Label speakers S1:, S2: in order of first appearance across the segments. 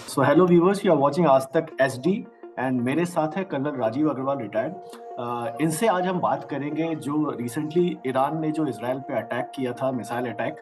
S1: So hello viewers, you are watching Aaj Tak HD and मेरे साथ है कर्नल राजीव अग्रवाल रिटायर्ड। इनसे आज हम बात करेंगे जो रिसेंटली ईरान ने जो इसराइल पे अटैक किया था, missile attack,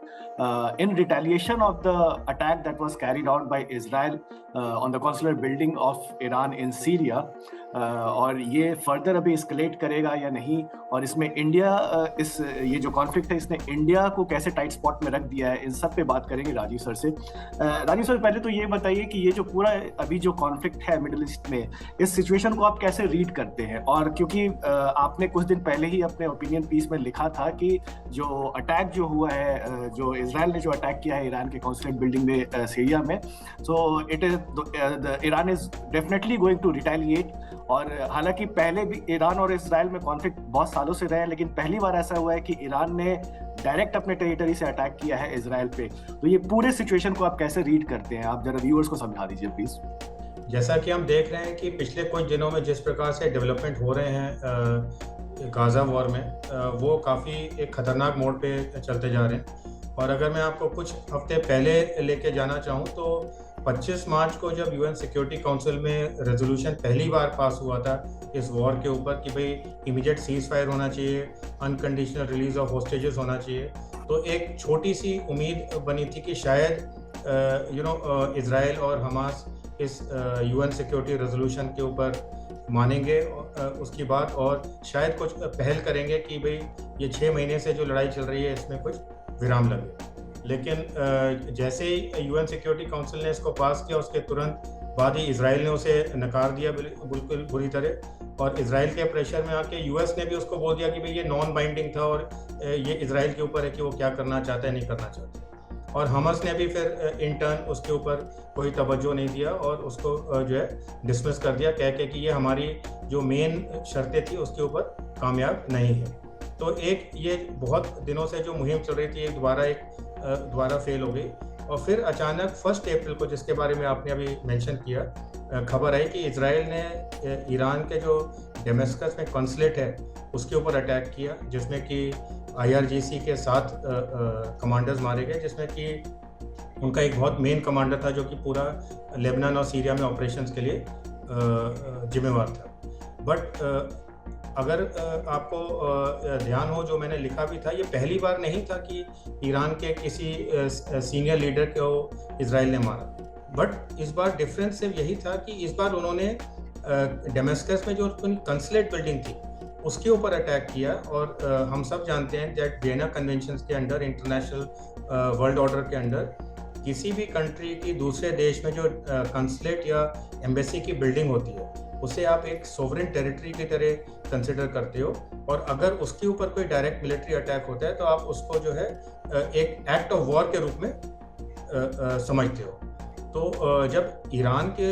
S1: in retaliation of the attack that was carried out by Israel on the consular building of Iran in Syria. और ये फर्दर अभी एस्केलेट करेगा या नहीं, और इसमें इंडिया ये जो कॉन्फ्लिक्ट है इसने इंडिया को कैसे टाइट स्पॉट में रख दिया है, इन सब पे बात करेंगे राजीव सर से। राजीव सर, पहले तो ये बताइए कि ये जो पूरा अभी जो कॉन्फ्लिक्ट है मिडिल ईस्ट में, इस सिचुएशन को आप कैसे रीड करते हैं? और क्योंकि आपने कुछ दिन पहले ही अपने ओपिनियन पीस में लिखा था कि जो अटैक जो हुआ है, जो इजराइल ने जो अटैक किया है ईरान के कॉन्सुलेट बिल्डिंग में सीरिया में, so it is Iran is definitely going to retaliate. और हालांकि पहले भी ईरान और इसराइल में कॉन्फ्लिक्ट बहुत सालों से रहे हैं, लेकिन पहली बार ऐसा हुआ है कि ईरान ने डायरेक्ट अपने टेरिटरी से अटैक किया है इसराइल पे। तो ये पूरे सिचुएशन को आप कैसे रीड करते हैं? आप जरा व्यूअर्स को समझा दीजिए प्लीज।
S2: जैसा कि हम देख रहे हैं कि पिछले कुछ दिनों में जिस प्रकार से डेवलपमेंट हो रहे हैं गाज़ा वॉर में, वो काफ़ी एक ख़तरनाक मोड़ पे चलते जा रहे हैं। और अगर मैं आपको कुछ हफ्ते पहले लेके जाना चाहूँ तो 25 मार्च को जब यूएन सिक्योरिटी काउंसिल में रेजोल्यूशन पहली बार पास हुआ था इस वॉर के ऊपर कि भाई इमीडिएट सीज फायर होना चाहिए, अनकंडीशनल रिलीज ऑफ होस्टेजेस होना चाहिए, तो एक छोटी सी उम्मीद बनी थी कि शायद इजराइल और हमास इस यूएन सिक्योरिटी रेजोल्यूशन के ऊपर मानेंगे उसकी बात, और शायद कुछ पहल करेंगे कि भाई ये 6 महीने से जो लड़ाई चल रही है इसमें कुछ विराम लगे। लेकिन जैसे ही यूएन सिक्योरिटी काउंसिल ने इसको पास किया, उसके तुरंत बाद ही इजराइल ने उसे नकार दिया बिल्कुल बुरी तरह। और इजराइल के प्रेशर में आके यूएस ने भी उसको बोल दिया कि भाई ये नॉन बाइंडिंग था और ये इजराइल के ऊपर है कि वो क्या करना चाहता है, नहीं करना चाहता। और हमस ने भी फिर इन टर्न उसके ऊपर कोई तवज्जो नहीं दिया और उसको जो है डिसमिस कर दिया, कह के कि ये हमारी जो मेन शर्तें थी उसके ऊपर कामयाब नहीं है। तो एक ये बहुत दिनों से जो मुहिम चल रही थी एक दोबारा फेल हो गई। और फिर अचानक 1 अप्रैल को, जिसके बारे में आपने अभी मेंशन किया, खबर आई कि इजराइल ने ईरान के जो डेमेस्कस में कॉन्सुलेट है उसके ऊपर अटैक किया, जिसमें कि IRGC के 7 कमांडर्स मारे गए, जिसमें कि उनका एक बहुत मेन कमांडर था जो कि पूरा लेबनान और सीरिया में ऑपरेशंस के लिए जिम्मेवार था। बट अगर आपको ध्यान हो, जो मैंने लिखा भी था, ये पहली बार नहीं था कि ईरान के किसी सीनियर लीडर को इजराइल ने मारा। बट इस बार डिफरेंस सिर्फ यही था कि इस बार उन्होंने डेमेस्कस में जो कंसुलेट बिल्डिंग थी उसके ऊपर अटैक किया। और हम सब जानते हैं दैट वियना कन्वेंशंस के अंडर, इंटरनेशनल वर्ल्ड ऑर्डर के अंडर, किसी भी कंट्री की दूसरे देश में जो कंसुलेट या एम्बेसी की बिल्डिंग होती है उसे आप एक सोवरेन टेरिटरी की तरह कंसिडर करते हो, और अगर उसके ऊपर कोई डायरेक्ट मिलिट्री अटैक होता है तो आप उसको जो है एक एक्ट ऑफ वॉर के रूप में समझते हो। तो जब ईरान के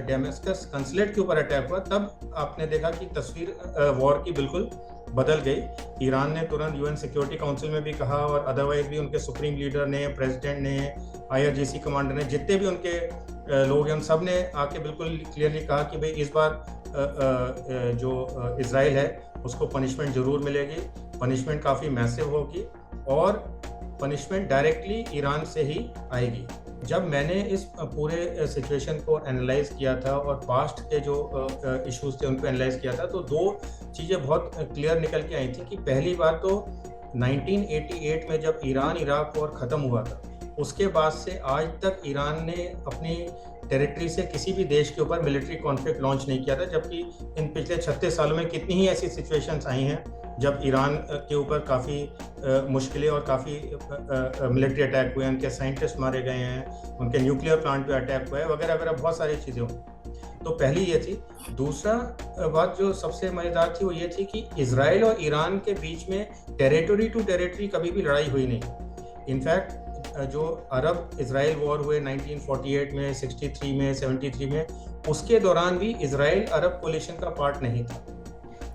S2: डेमेस्कस कंसुलेट के ऊपर अटैक हुआ तब आपने देखा कि तस्वीर वॉर की बिल्कुल बदल गई। ईरान ने तुरंत यूएन सिक्योरिटी काउंसिल में भी कहा, और अदरवाइज भी उनके सुप्रीम लीडर ने, प्रेसिडेंट ने, IRGC कमांडर ने, जितने भी उनके लोग हैं, उन सब ने आके बिल्कुल क्लियरली कहा कि भाई इस बार जो इजराइल है उसको पनिशमेंट ज़रूर मिलेगी, पनिशमेंट काफ़ी मैसिव होगी और पनिशमेंट डायरेक्टली ईरान से ही आएगी। जब मैंने इस पूरे सिचुएशन को एनालाइज किया था और पास्ट के जो इश्यूज थे उनको एनालाइज किया था, तो 2 चीज़ें बहुत क्लियर निकल के आई थी कि पहली बार तो 1988 में जब ईरान इराक वॉर ख़त्म हुआ था, उसके बाद से आज तक ईरान ने अपनी टेरिटरी से किसी भी देश के ऊपर मिलिट्री कॉन्फ्लिक्ट लॉन्च नहीं किया था। जबकि इन पिछले 36 सालों में कितनी ही ऐसी सिचुएशंस आई हैं जब ईरान के ऊपर काफ़ी मुश्किलें और काफ़ी मिलिट्री अटैक हुए हैं, उनके साइंटिस्ट मारे गए हैं, उनके न्यूक्लियर प्लांट पे अटैक हुआ है, वगैरह वगैरह बहुत सारी चीज़ें हुई। तो पहली ये थी। दूसरा बात जो सबसे मज़ेदार थी वो ये थी कि इजराइल और ईरान के बीच में टेरिटरी टू टेरिटरी कभी भी लड़ाई हुई नहीं। इनफैक्ट जो अरब इजराइल वॉर हुए 1948 में, 63 में, 73 में, उसके दौरान भी इजराइल अरब कोलिशन का पार्ट नहीं था।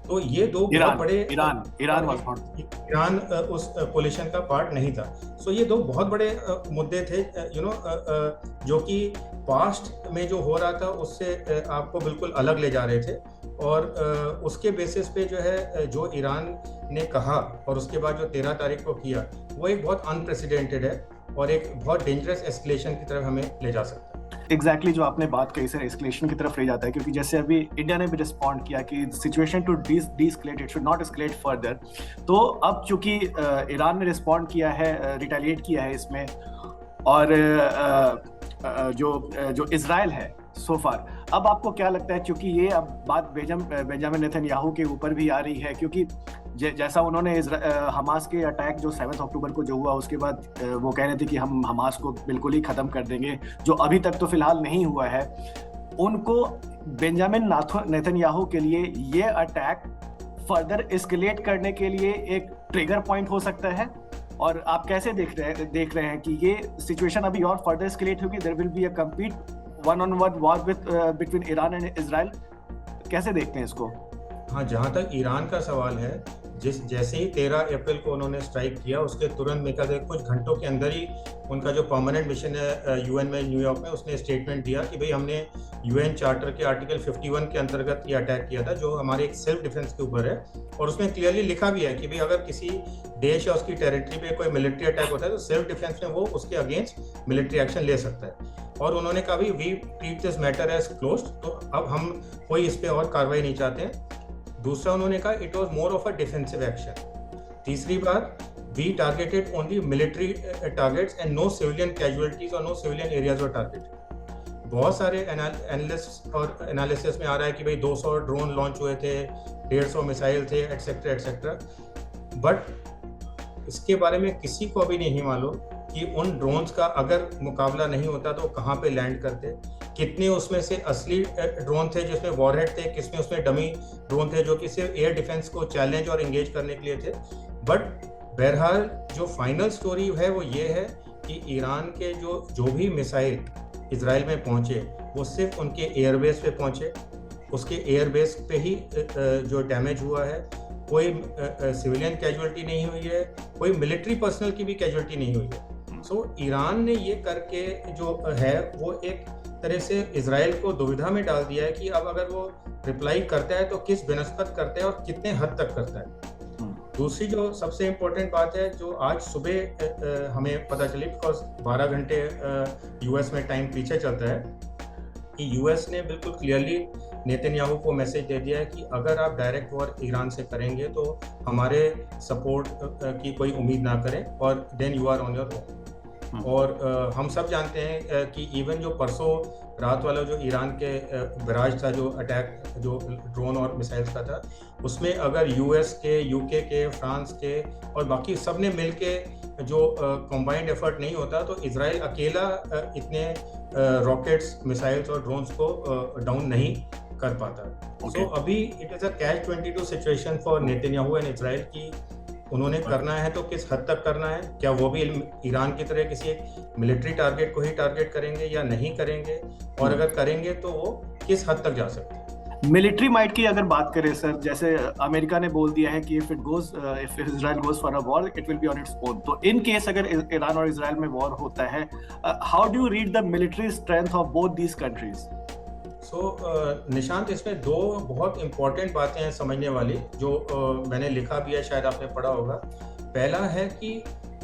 S2: तो ये 2 बहुत बड़े ईरान उस कोलिशन का पार्ट नहीं था। सो ये 2 बहुत बड़े मुद्दे थे जो कि पास्ट में जो हो रहा था उससे आपको बिल्कुल अलग ले जा रहे थे। और उसके बेसिस पे जो है जो ईरान ने कहा और उसके बाद जो 13 तारीख को किया वो एक बहुत अनप्रेसिडेंटेड है और एक बहुत डेंजरस एस्केलेशन की तरफ हमें ले जा सकता है।
S1: एग्जैक्टली जो आपने बात कही सर, एस्केलेशन की तरफ ले जाता है, क्योंकि जैसे अभी इंडिया ने भी रिस्पॉन्ड किया कि situation to deescalate, it should not escalate further. तो अब चूंकि ईरान ने रिस्पॉन्ड किया है, रिटेलिएट किया है इसमें, और जो इजराइल है सो फार, अब आपको क्या लगता है, क्योंकि ये अब बात बेंजामिन नेतन्याहू के ऊपर भी आ रही है, क्योंकि जैसा उन्होंने हमास के अटैक जो 7 अक्टूबर को जो हुआ, उसके बाद वो कह रहे थे कि हम हमास को बिल्कुल ही खत्म कर देंगे, जो अभी तक तो फिलहाल नहीं हुआ है। उनको बेंजामिन नेतन्याहू के लिए ये अटैक फर्दर एस्केलेट करने के लिए एक ट्रिगर पॉइंट हो सकता है। और आप कैसे देख रहे हैं कि ये सिचुएशन अभी और फर्दर एस्केलेट होगी, there will be a complete one on one war between Iran and Israel? कैसे देखते हैं इसको?
S2: हाँ, जहाँ तक ईरान का सवाल है, जैसे ही 13 अप्रैल को उन्होंने स्ट्राइक किया, उसके तुरंत में कुछ घंटों के अंदर ही उनका जो परमानेंट मिशन है यूएन में, न्यूयॉर्क में, उसने स्टेटमेंट दिया कि भाई हमने यूएन चार्टर के आर्टिकल 51 के अंतर्गत ये अटैक किया था, जो हमारे एक सेल्फ डिफेंस के ऊपर है। और उसमें क्लियरली लिखा भी है कि भाई अगर किसी देश या उसकी टेरिटरी पे कोई मिलिट्री अटैक होता है तो सेल्फ डिफेंस में वो उसके अगेंस्ट मिलिट्री एक्शन ले सकता है। और उन्होंने कहा भी we treat this matter as closed, तो अब हम कोई इस पर और कार्रवाई नहीं चाहते हैं। दूसरा, उन्होंने कहा it was more of a defensive action. तीसरी बात, we targeted only military targets and no civilian casualties और no civilian areas were targeted. बहुत सारे एनालिस्ट और एनालिसिस में आ रहा है कि भाई 200 ड्रोन लॉन्च हुए थे, 150 मिसाइल थे, एटसेट्रा एटसेट्रा, बट इसके बारे में किसी को अभी नहीं मालूम कि उन ड्रोन्स का अगर मुकाबला नहीं होता तो कहाँ पे लैंड करते, कितने उसमें से असली ड्रोन थे जिसमें वॉरहेड थे, किसमें उसमें डमी ड्रोन थे जो कि सिर्फ एयर डिफेंस को चैलेंज और एंगेज करने के लिए थे। बट बहरहाल जो फाइनल स्टोरी है वो ये है कि ईरान के जो भी मिसाइल इजराइल में पहुंचे वो सिर्फ उनके एयरबेस पे पहुंचे, उसके एयरबेस पे ही जो डैमेज हुआ है, कोई सिविलियन कैजुअलिटी नहीं हुई है, कोई मिलिट्री पर्सनल की भी कैजुअलिटी नहीं हुई है। सो ईरान ने ये करके जो है वो एक तरह से इजराइल को दुविधा में डाल दिया है कि अब अगर वो रिप्लाई करता है तो किस बिनस्बत करता है और कितने हद तक करता है। दूसरी जो सबसे इम्पोर्टेंट बात है जो आज सुबह हमें पता चली, बिकॉज 12 घंटे यूएस में टाइम पीछे चलता है, कि यूएस ने बिल्कुल क्लियरली नेतन्याहू को मैसेज दे दिया है कि अगर आप डायरेक्ट वॉर ईरान से करेंगे तो हमारे सपोर्ट की कोई उम्मीद ना करें, और then you are on your own. और हम सब जानते हैं कि इवन जो परसों रात वाला जो ईरान के बराज था, जो अटैक जो ड्रोन और मिसाइल्स का था, उसमें अगर यूएस के, यूके के, फ्रांस के और बाकी सब ने मिल के जो कंबाइंड एफर्ट नहीं होता तो इजराइल अकेला इतने रॉकेट्स, मिसाइल्स और ड्रोन्स को डाउन नहीं कर पाता। सो अभी it is a catch 22 situation for Netanyahu and Israel की उन्होंने करना है तो किस हद तक करना है, क्या वो भी ईरान की तरह किसी एक मिलिट्री टारगेट को ही टारगेट करेंगे या नहीं करेंगे, और अगर करेंगे तो वो किस हद तक जा सकते हैं।
S1: मिलिट्री माइट की अगर बात करें सर, जैसे अमेरिका ने बोल दिया है कि if Israel goes for a war it will be on its own, तो इन केस अगर ईरान और इजराइल में वॉर होता है, how do you read the military strength of both these countries?
S2: Nishant, इसमें दो बहुत इंपॉर्टेंट बातें हैं समझने वाली, जो मैंने लिखा भी है, शायद आपने पढ़ा होगा। पहला है कि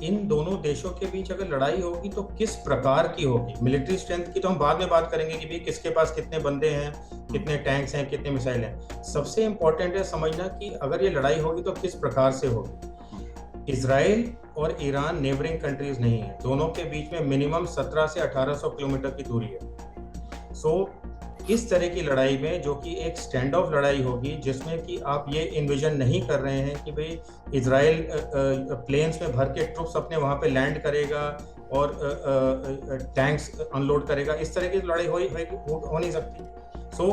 S2: इन दोनों देशों के बीच अगर लड़ाई होगी तो किस प्रकार की होगी। मिलिट्री स्ट्रेंथ की तो हम बाद में बात करेंगे कि भाई किसके पास कितने बंदे हैं, कितने टैंक्स हैं, कितने मिसाइल हैं। सबसे इम्पोर्टेंट है समझना कि अगर ये लड़ाई होगी तो किस प्रकार से होगी। इजराइल और ईरान नेबरिंग कंट्रीज नहीं है, दोनों के बीच में मिनिमम 1700 से 1800 किलोमीटर की दूरी है। सो इस तरह की लड़ाई में, जो कि एक स्टैंड ऑफ लड़ाई होगी, जिसमें कि आप ये इन्विजन नहीं कर रहे हैं कि भाई इजराइल प्लेन्स में भर के ट्रुप्स अपने वहाँ पे लैंड करेगा और टैंक्स अनलोड करेगा, इस तरह की लड़ाई हो नहीं सकती। So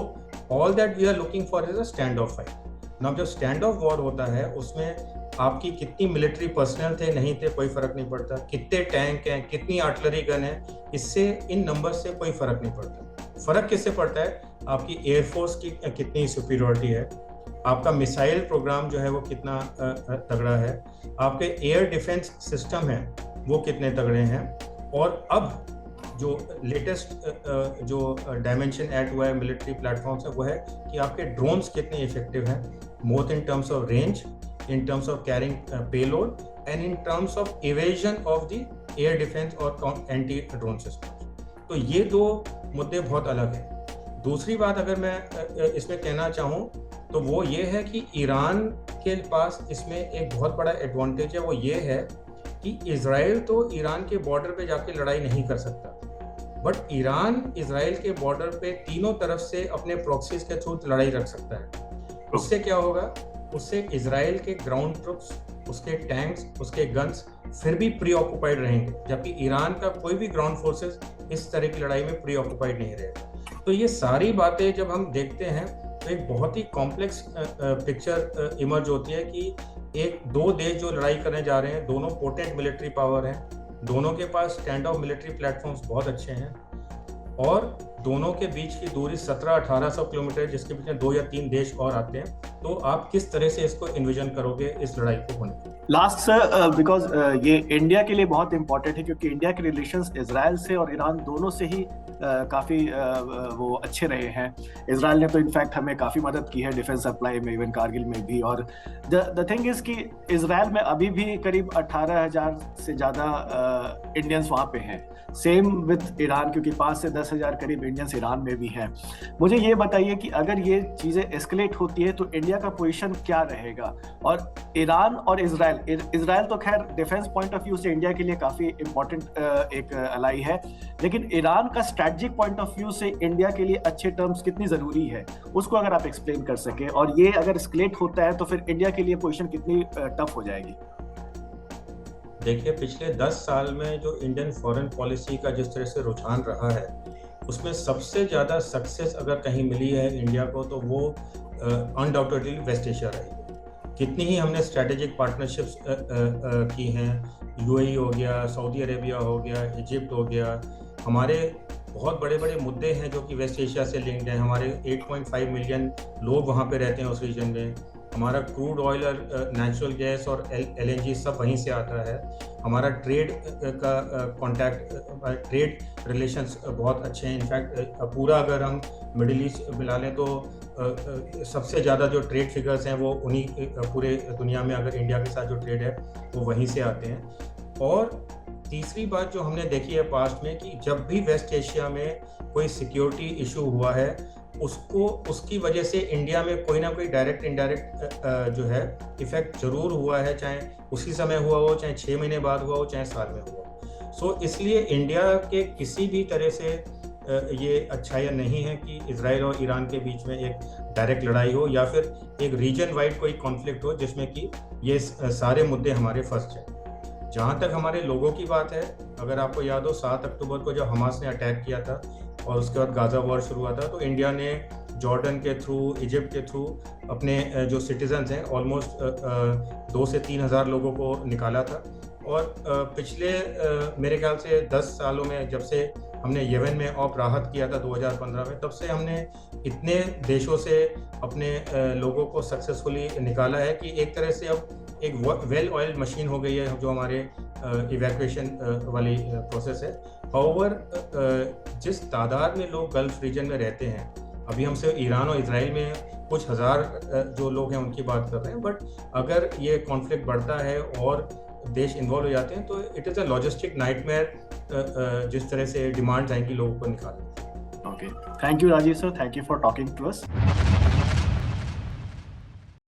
S2: all that we are looking for is a standoff fight. Now जब स्टैंड ऑफ वॉर होता है उसमें आपकी कितनी मिलिट्री पर्सनल थे, नहीं थे, कोई फर्क नहीं पड़ता, कितने टैंक हैं, कितनी आर्टिलरी गन है, इससे इन नंबर से कोई फर्क नहीं पड़ता। फर्क किससे पड़ता है, आपकी एयरफोर्स की कितनी सुपीरियरिटी है, आपका मिसाइल प्रोग्राम जो है वो कितना तगड़ा है, आपके एयर डिफेंस सिस्टम है वो कितने तगड़े हैं, और अब जो लेटेस्ट जो डायमेंशन ऐड हुआ है मिलिट्री प्लेटफॉर्म से, वो है कि आपके ड्रोन्स कितने इफेक्टिव हैं, both in terms of range, in terms of carrying payload and in terms of evasion of the air defense or anti-drone systems. तो ये दो मुद्दे बहुत अलग हैं। दूसरी बात अगर मैं इसमें कहना चाहूँ तो वो ये है कि ईरान के पास इसमें एक बहुत बड़ा एडवांटेज है, वो ये है कि इजराइल तो ईरान के बॉर्डर पे जाके लड़ाई नहीं कर सकता, बट ईरान इजराइल के बॉर्डर पे तीनों तरफ से अपने प्रॉक्सीज के थ्रू लड़ाई रख सकता है। उससे क्या होगा, उससे इजराइल के ग्राउंड ट्रुप्स, उसके टैंक्स, उसके गन्स फिर भी प्री ऑक्युपाइड रहेंगे, जबकि ईरान का कोई भी ग्राउंड फोर्सेस इस तरह की लड़ाई में प्री ऑक्युपाइड नहीं रहेगा। तो ये सारी बातें जब हम देखते हैं तो एक बहुत ही कॉम्प्लेक्स पिक्चर इमर्ज होती है कि एक दो देश जो लड़ाई करने जा रहे हैं, दोनों पोटेंट मिलिट्री पावर हैं, दोनों के पास स्टैंड ऑफ मिलिट्री प्लेटफॉर्म्स बहुत अच्छे हैं, और दोनों के बीच की दूरी 1700-1800 किलोमीटर, जिसके बीच में 2 या 3 देश और आते हैं। तो आप किस तरह से इसको इन्विजन करोगे इस लड़ाई को होने?
S1: लास्ट सर, बिकॉज ये इंडिया के लिए बहुत इंपॉर्टेंट है, क्योंकि इंडिया के रिलेशंस इजराइल से और ईरान दोनों से ही काफ़ी वो अच्छे रहे हैं। इजराइल ने तो इनफैक्ट हमें काफ़ी मदद की है डिफेंस सप्लाई में, इवन कारगिल में भी। और द थिंग इज़ कि इजराइल में अभी भी करीब 18,000 से ज़्यादा इंडियंस वहाँ पे हैं। सेम विथ ईरान, क्योंकि 5 से 10,000 करीब इंडियंस ईरान में भी हैं। मुझे ये बताइए कि अगर ये चीज़ें एस्केलेट होती है तो इंडिया का पोजीशन क्या रहेगा? और ईरान और इजराइल तो खैर डिफेंस पॉइंट ऑफ व्यू से इंडिया के लिए काफ़ी इंपॉर्टेंट एक अलाई है, लेकिन ईरान का स्ट्रैटेजिक पॉइंट ऑफ व्यू से इंडिया के लिए अच्छे टर्म्स कितनी ज़रूरी है, उसको अगर आप एक्सप्लेन कर सकें। और ये अगर एस्केलेट होता है तो फिर इंडिया के लिए पोजीशन कितनी टफ हो जाएगी?
S2: देखिए, पिछले 10 साल में जो इंडियन फॉरेन पॉलिसी का जिस तरह से रुझान रहा है, उसमें सबसे ज़्यादा सक्सेस अगर कहीं मिली है इंडिया को तो वो अनडाउटेडली वेस्ट एशिया रही है। कितनी ही हमने स्ट्रैटेजिक पार्टनरशिप्स की हैं, यूएई हो गया, सऊदी अरेबिया हो गया, इजिप्ट हो गया। हमारे बहुत बड़े बड़े मुद्दे हैं जो कि वेस्ट एशिया से लिंक्ड हैं। हमारे 8.5 मिलियन लोग वहाँ पे रहते हैं उस रीजन में। हमारा क्रूड ऑयल और नेचुरल गैस और एलएनजी सब वहीं से आता है। हमारा ट्रेड का कॉन्टैक्ट, ट्रेड रिलेशंस बहुत अच्छे हैं। इनफैक्ट पूरा अगर हम मिडिल ईस्ट मिला लें तो सबसे ज़्यादा जो ट्रेड फिगर्स हैं वो उन्हीं पूरे दुनिया में, अगर इंडिया के साथ जो ट्रेड है वो वहीं से आते हैं। और तीसरी बात जो हमने देखी है पास्ट में, कि जब भी वेस्ट एशिया में कोई सिक्योरिटी इशू हुआ है, उसकी वजह से इंडिया में कोई ना कोई डायरेक्ट इनडायरेक्ट जो है इफेक्ट जरूर हुआ है, चाहे उसी समय हुआ हो, चाहे 6 महीने बाद हुआ हो, चाहे साल में हुआ हो। इसलिए इंडिया के किसी भी तरह से ये अच्छा या नहीं है कि इजराइल और ईरान के बीच में एक डायरेक्ट लड़ाई हो या फिर एक रीजन वाइड कोई कॉन्फ्लिक्ट हो जिसमें कि ये सारे मुद्दे हमारे फंस जाए। जहाँ तक हमारे लोगों की बात है, अगर आपको याद हो 7 अक्टूबर को जब हमास ने अटैक किया था और उसके बाद गाज़ा वॉर शुरू हुआ था, तो इंडिया ने जॉर्डन के थ्रू, इजिप्ट के थ्रू अपने जो सिटीजन्स हैं ऑलमोस्ट 2 से 3 हज़ार लोगों को निकाला था। और पिछले मेरे ख्याल से 10 सालों में, जब से हमने यमन में ऑप राहत किया था 2015 में, तब से हमने इतने देशों से अपने लोगों को सक्सेसफुली निकाला है कि एक तरह से अब एक वेल ऑयल्ड मशीन हो गई है जो हमारे इवैक्यूएशन वाली प्रोसेस है। हाउएवर जिस तादाद में लोग गल्फ रीजन में रहते हैं, अभी हम सिर्फ ईरान और इजराइल में कुछ हज़ार जो लोग हैं उनकी बात कर रहे हैं, बट अगर ये कॉन्फ्लिक्ट बढ़ता है और देश इन्वॉल्व हो जाते हैं तो it is a logistic nightmare जिस तरह से डिमांड्स आएंगी लोगों को निकालने।
S1: Okay, thank you Rajiv sir, thank you for talking to us.